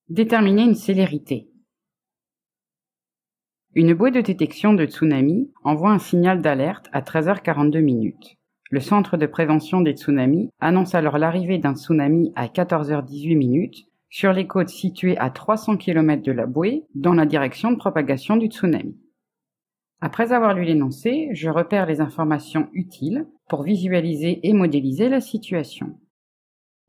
Déterminer une célérité. Une bouée de détection de tsunami envoie un signal d'alerte à 13h42. Le centre de prévention des tsunamis annonce alors l'arrivée d'un tsunami à 14h18 sur les côtes situées à 300 km de la bouée dans la direction de propagation du tsunami. Après avoir lu l'énoncé, je repère les informations utiles pour visualiser et modéliser la situation.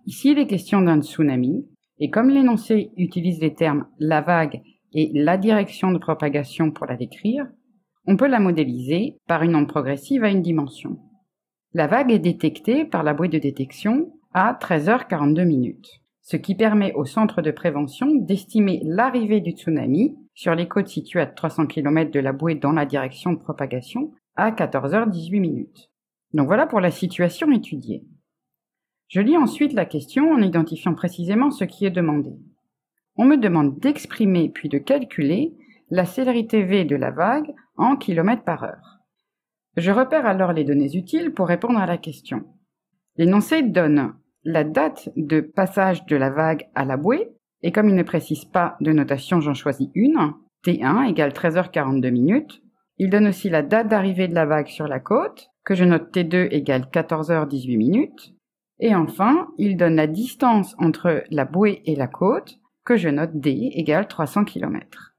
Ici, il est question d'un tsunami, et comme l'énoncé utilise les termes « la vague » et « la direction de propagation » pour la décrire, on peut la modéliser par une onde progressive à une dimension. La vague est détectée par la bouée de détection à 13h42, ce qui permet au centre de prévention d'estimer l'arrivée du tsunami sur les côtes situées à 300 km de la bouée dans la direction de propagation à 14h18. Donc voilà pour la situation étudiée. Je lis ensuite la question en identifiant précisément ce qui est demandé. On me demande d'exprimer puis de calculer la célérité V de la vague en km/h. Je repère alors les données utiles pour répondre à la question. L'énoncé donne la date de passage de la vague à la bouée, et comme il ne précise pas de notation, j'en choisis une, T1 égale 13h42. Il donne aussi la date d'arrivée de la vague sur la côte, que je note T2 égale 14h18. Et enfin, il donne la distance entre la bouée et la côte, que je note D égale 300 km.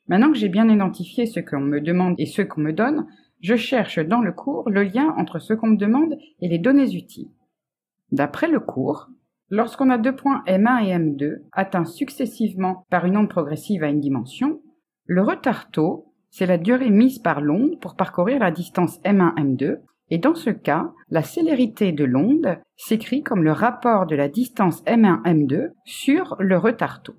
Maintenant que j'ai bien identifié ce qu'on me demande et ce qu'on me donne, je cherche dans le cours le lien entre ce qu'on me demande et les données utiles. D'après le cours, lorsqu'on a deux points M1 et M2 atteints successivement par une onde progressive à une dimension, le retard taux, c'est la durée mise par l'onde pour parcourir la distance M1-M2, et dans ce cas, la célérité de l'onde s'écrit comme le rapport de la distance M1-M2 sur le retard taux.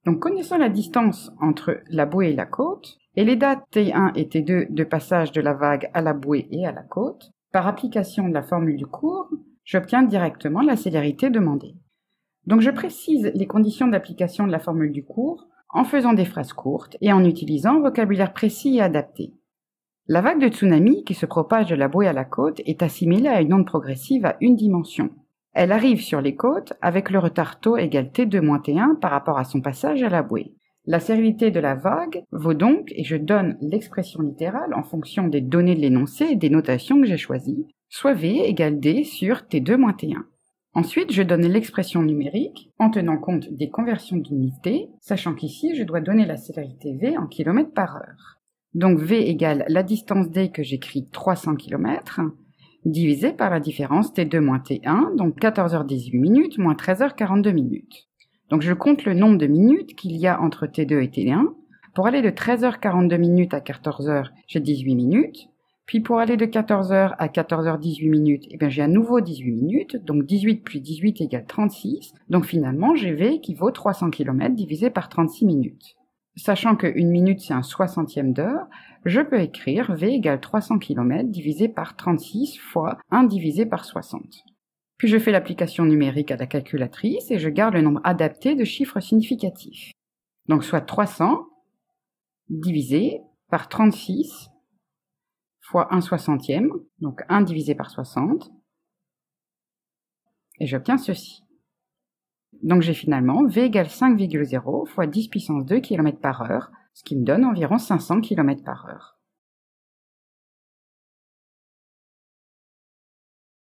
Donc connaissant la distance entre la bouée et la côte, et les dates T1 et T2 de passage de la vague à la bouée et à la côte, par application de la formule du cours, j'obtiens directement la célérité demandée. Donc je précise les conditions d'application de la formule du cours en faisant des phrases courtes et en utilisant un vocabulaire précis et adapté. La vague de tsunami qui se propage de la bouée à la côte est assimilée à une onde progressive à une dimension. Elle arrive sur les côtes avec le retard taux égal T2-T1 par rapport à son passage à la bouée. La célérité de la vague vaut donc, et je donne l'expression littérale en fonction des données de l'énoncé et des notations que j'ai choisies, soit V égale D sur T2-T1. Ensuite, je donne l'expression numérique en tenant compte des conversions d'unités, sachant qu'ici, je dois donner la célérité V en km/h. Donc V égale la distance D que j'écris 300 km, divisé par la différence T2-T1, donc 14h18 moins 13h42. Donc je compte le nombre de minutes qu'il y a entre T2 et T1. Pour aller de 13h42 à 14h, j'ai 18 minutes. Puis pour aller de 14h à 14h18, eh bien j'ai à nouveau 18 minutes, donc 18 plus 18 égale 36. Donc finalement, j'ai V qui vaut 300 km divisé par 36 minutes. Sachant qu'une minute c'est un 60e d'heure, je peux écrire V égale 300 km divisé par 36 fois 1 divisé par 60. Puis je fais l'application numérique à la calculatrice et je garde le nombre adapté de chiffres significatifs. Donc soit 300 divisé par 36 fois 1 60e, donc 1 divisé par 60, et j'obtiens ceci. Donc j'ai finalement V égale 5,0 fois 10 puissance 2 km/h, ce qui me donne environ 500 km/h.